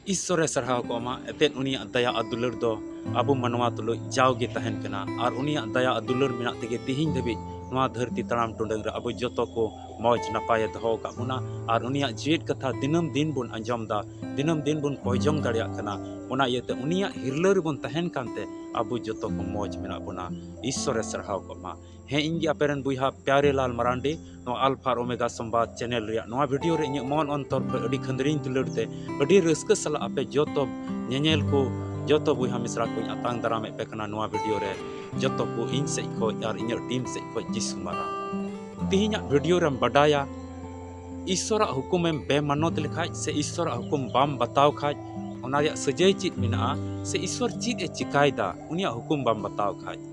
ईश्वरे सरहाव को मा एतेन उनिया दया दुलर दो आबो मनवा तुलो जावगे तहन कना और उनिया दया दुलर मेना तेगे तिहिन धबि नवा धरती तड़ाम टुंडंग रे आबो जतो को मौज नपाय दहो का बुना और उनिया जेट कथा दिनम दिन बुन अंजम दा दिनम दिन बुन कोयजोंग दाड़िया कना ओना इयते उनिया हिरलर बुन तहन कांते आबो जतो को मौज मेना बुना ईश्वरे सरहाव को मा हे इंगी अपेरन बुइहा प्यारे Lal Marandi no alpha omega संवाद चैनल रिया नवा वीडियो रे इᱧ मन अंतर ख अडी खंदरिन तुलरते अडी रस्क सला आपे जोतो नेनेल को जोतो बुइहा मिश्रा को आतांग दारामे पे कना नवा वीडियो रे जोतो को इन से को यार इन टीम से को जिसुमारा तिहिना वीडियो रे बडाया ईश्वर हुकुम में बेमानत लिखाय से ईश्वर हुकुम बाम बताव खाय ओना रे सजय चित मिना से ईश्वर चित ए चिकायदा उनिया हुकुम बाम बताव खाय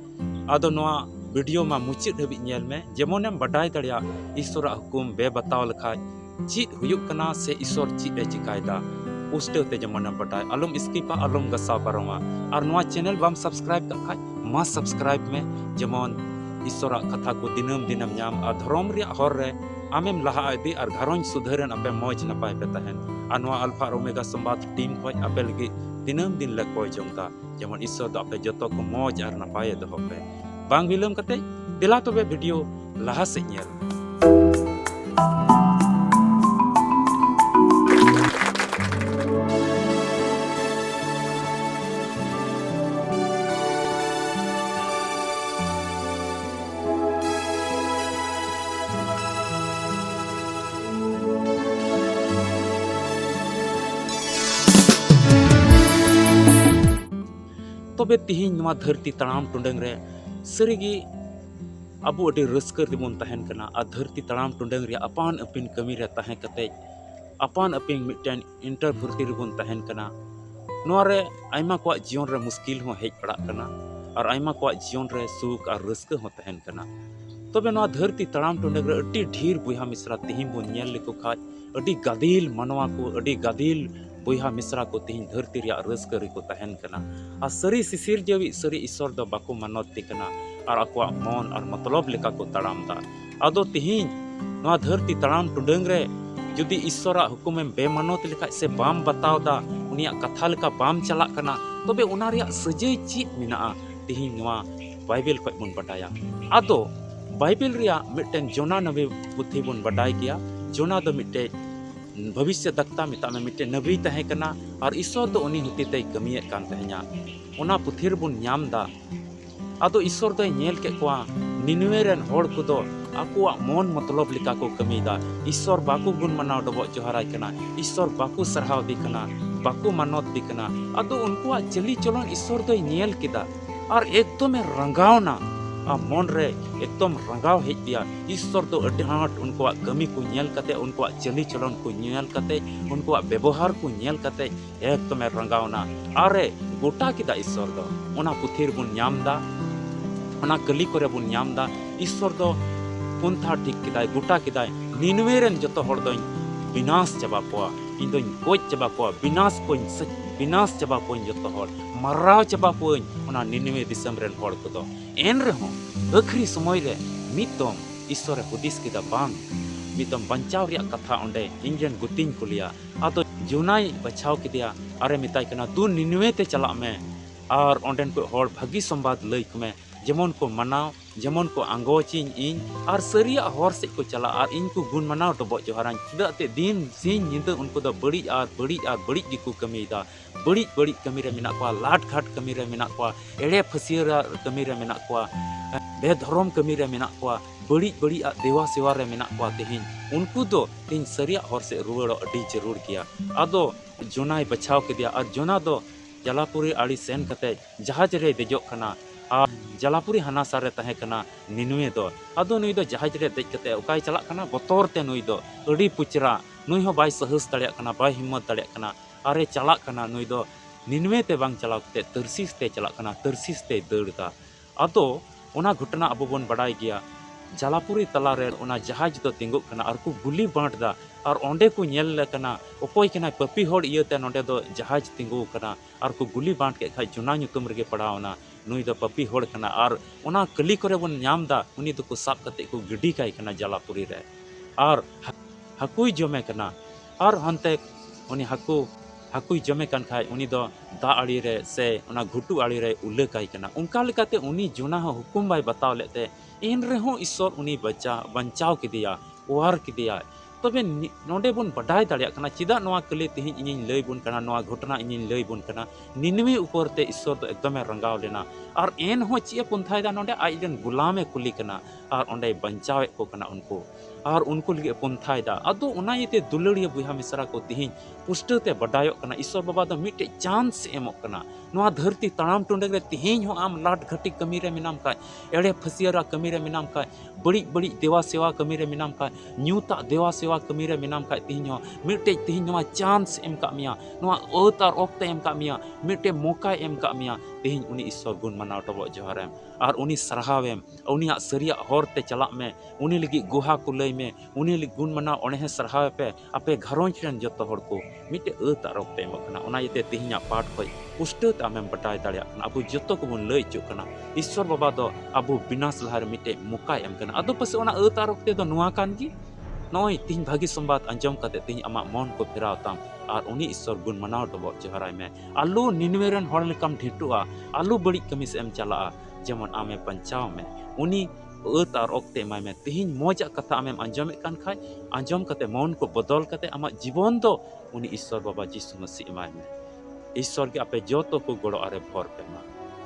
आदो नवा वीडियो मा मुचित हबि नेल में जेमोनेम बडाय दड़िया ईश्वर हुकुम बे बताव लखाय चित हुयुक कना से ईश्वर चित ए चिकायदा पुस्टे ते जेमोनेम बडाय अलम स्किपा अलम गसा पारोमा और नवा चैनल बाम सब्सक्राइब का खाय मा सब्सक्राइब में जेमोन ईश्वर कथा को दिनम दिनम नाम आ धर्म रे हर रे आमेम लहा इदी और घरों सुधरन अपे मौज नपाय पे तहन आ नवा अल्फा ओमेगा संवाद टीम को अपे लगी दिनम दिन ले कोय जोंगा जेमोन ईश्वर दो अपे जतो को मौज और नपाय दहो पे बांग विलम कते दिला तबे वीडियो लहा से नेल तबे तिहिन नवा धरती तड़ाम टुंडंग रे सरीगी अबो अडी रस्कर दिबोन तहन कना आ धरती तड़ाम टुंडंग रे अपान अपिन कमी रे तहे कते अपान अपिन मिटन इंटर फुर्ती रिबोन तहन कना नोआ रे आइमा को जीवन रे मुश्किल हो हेज पड़ा कना और आइमा को जीवन रे सुख और रस्क हो तहन कना तबे नोआ धरती तड़ाम टुंडंग रे अडी ढेर बुहा मिश्रा तिहिन बोन नेल लेको खाज अडी गादिल मनवा को अडी गादिल बुहा मिश्रा को तिहिन धरती रे रस्क रे को तहन कना आ सरी सिसिर जेवी सरी ईश्वर दो बाको मनोत तिकना और अकवा मन और मतलब लेका को तड़ाम दा आदो तिहिन नोआ धरती तड़ाम टुंडंग रे जुदी ईश्वर हुकुम में बेमानत लेका से बाम बताव दा उनिया कथा लेका बाम चला कना तबे उना रे सजय चित मिना तिहिन नोआ बाइबल को बन बटाया आदो बाइबल रिया मिटन जोना नबी पुथी बन बटाय गया जोना दो मिटे भविष्य दक्ता मिता में मिटे नबी तहे कना और ईश्वर दो उनी हुती ते कमिये कान तह냐 ओना पुथिर बुन नाम दा आदो ईश्वर दो नेल के कोआ निनवे रेन होड़ को दो आकुआ मन मतलब लिका को कमीदा ईश्वर बाकू गुण मनाव डबो जोहराय कना ईश्वर बाकू सरहाव दी कना बाकू मानत दी कना आदो उनकुआ चली चलन ईश्वर दो नेल किदा और एकदम रंगावना आ मन रे एकदम रंगाव हेज दिया ईश्वर दो अड्डी हाट उनकुआ कमी को नेल कते उनकुआ चली चलन को नेल कते उनकुआ व्यवहार को नेल कते एकदम रंगावना आरे गोटा किदा ईश्वर दो ओना पुथिर बुन नाम दा ओना कली करे बुन नाम दा ईश्वर दो पुंथा ठीक किदाय गोटा किदाय निनवे रेन जतो हड़ दोई विनाश चबा कोआ इन दोई गोज चबा कोआ विनाश चबा कोइन जतो हड़ मराव चबा कोइन ओना निनवे दिसम रेन हड़ को दो एन रहो आखरी समय रे मितम ईश्वर हुदिस किदा बांग मितम बंचाव रिया कथा ओंडे इंजन गुतिन कुलिया आतो जुनाई बचाव किदिया अरे मिताय कना दू निनवे ते चला में और ओंडेन को हड़ भागी संवाद लई में जेमन को मनाव जेमन को आंगोचिन इन और सरिया हर से को चला और इन को गुण मनाव डबो जोहरान चिदाते दिन सिन निंदा उनको द बड़ी गिको कमीदा बड़ी कमी रे मिना को लाट घाट कमी रे मिना को एड़े फसियरा कमी रे मिना को बेधर्म कमी रे मिना को बड़ी देवा सेवा रे मिना को तेहिन उनको दो तीन सरिया हर से रुवाड़ो अडी जरूर किया आदो जोनाय बचाव के दिया और जोना दो जलापुरी आड़ी सेन कते जहाज रे देजो कना आ जलापुरी हानासा रे तहे कना निनवे दो आदो नुई दो जहाज रे देज कते ओकाय चला कना बतौर ते नुई दो अडी पुचरा नुई हो बाय सहस दाड़िया कना बाय हिम्मत दाड़िया कना अरे चला कना नुई दो निनवे ते बांग चलाव कते तरसीस ते चला कना तरसीस ते दौड़दा आदो ओना घटना अबो बन बड़ाय गया जलापुरी तला रे ओना जहाज दो तिंगुक कना और को गुली बांटदा और ओंडे को नेल कना ओकोय कना पपी होड़ इयते नोंडे दो जहाज तिंगु कना और को गुली बांट के खाय जुना नुतुम रगे पड़ावना नुई दो पपी होड़ कना और ओना कली करे बन नाम दा उनी दो को साब कते को गिडी काय कना जलापुरी रे और हकुई जमे कना और हनते उनी हकु हाकुई जमे कान खाय उनी दो दा आड़ी रे से उना घुटू आड़ी रे उल्ले काई कना उनका लेकाते उनी जुना हो हुकुम बाय बताव लेते इन रेहो ईश्वर उनी बचाव किदिया ओवार किदिया तबे नोडे बुन बडाय दाड़िया कना चिदा नोआ कले तिहिं इनिन लई बुन कना नोआ घटना इनिन लई बुन कना निनवे ऊपर ते ईश्वर तो एकदमे रंगाव लेना और एन हो चिए पुंथाय दा नोडे आइजन गुलामे कुली कना और ओंडे बंचावे को कना उनको और उनको लगे पुंथाय दा अदो उना येते दुलड़िया बुहा मिसरा को तिहिं पुष्टते बडायो कना ईश्वर बाबा दो मिटे चांस एमो कना नोआ धरती तड़ाम टुंडे रे तिहिं हो आम लाट घटी कमी रे मिनाम का एड़े फसियरा कमी रे मिनाम का बड़ी बड़ी देवा सेवा कमी रे मिनाम का न्यूता देवा सेवा कमी रे मिनाम का तिहिं हो मिटे तिहिं नोआ चांस एम का मिया नोआ ओतार ओक्ते एम का मिया मिटे मौका एम का मिया तिहिं उनी ईश्वर गुण मनाव टबो जोहारेम और उनी सराहावेम उनिया सरिया होरते चला में उनी लगी गुहा को लई में उनी लगी गुण मनाव ओने सराहावे पे आपे घरोंच रन जतो हर को मिटे ओतार ओक्ते एम कना ओना यते तिहिं पाठ खोय पुष्टत आमेम बटाय दाड़िया कना अबु जतो को बुन लई चु कना ईश्वर बाबा दो अबु विनाश लहार मिटे मौका एम कना अदो पसे ओना ओतार ओक्ते दो नुआ कान गी नोई तिहिं भागी संबाद अंजम कते तिहिं अमा मन को फिराव ताम और उनी ईश्वर गुण मनाव टबो जोहराय में आलू निनवेरन हर लेकाम ढिटुआ आलू बड़ी कमी से एम चला जेमन आमे बंचाव में उनी अत और ओक्ते माय में तिहिं मौजा कथा आमेम अंजमे कान खाय अंजम कते मन को बदल कते अमा जीवन दो उनी ईश्वर बाबा यीशु मसीह माय में ईश्वर के आपे जोतो को गोड़ो आरे भर पे मा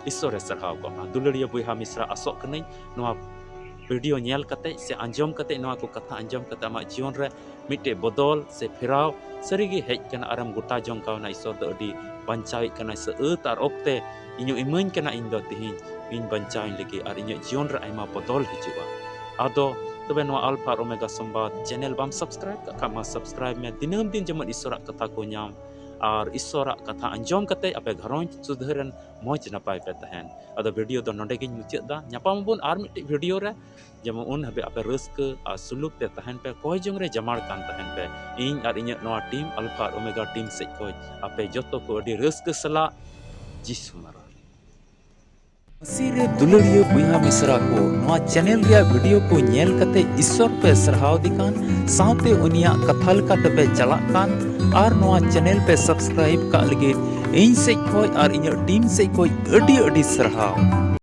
ईश्वर सरहाव को मा दुलड़िया बुहा मिश्रा आसो कनै नोआ वीडियो नेल कते से अंजम कते नोआ को कथा अंजम कते आमा जीवन रे मिटे बदल से फिराव सरीगी हेज कना आराम गोटा जंग कावना ईश्वर दो अडी बंचाई कना से अत और ओक्ते इñu इमन कना इन दो तिहिं इन बंचाई लगी और इñu जीवन रे आइमा बदल हिजुआ आदो तबे नोआ अल्फा और ओमेगा संवाद चैनल बाम सब्सक्राइब का मा सब्सक्राइब में दिनम दिन जमन ईश्वर कथा को नाम और ईश्वर कथा अंजम कते आपे घरोंच सुधरन मौज नपाय पे तहन अदो वीडियो दो नोडे गिन मुचाद दा न्यापाम बुन आर मिटे वीडियो रे जेमन उन हबे आपे रस्क आ सुलुक ते तहन पे कोय जंग रे जमाड़ कान तहन पे इन और इᱧ नोआ टीम अल्फा और ओमेगा टीम से कोय आपे जतो को अडी रस्क सला जिसु मारा मसीरे दुलड़िया बुहा मिश्रा को नोआ चैनल रिया वीडियो को नेल कते ईश्वर पे सरहाव दिकान साउते उनिया कथा लका तबे चला कान और नोआ चैनल पे सब्सक्राइब का लगे इन से कोई और इन टीम से कोई अडी अडी सरहाव।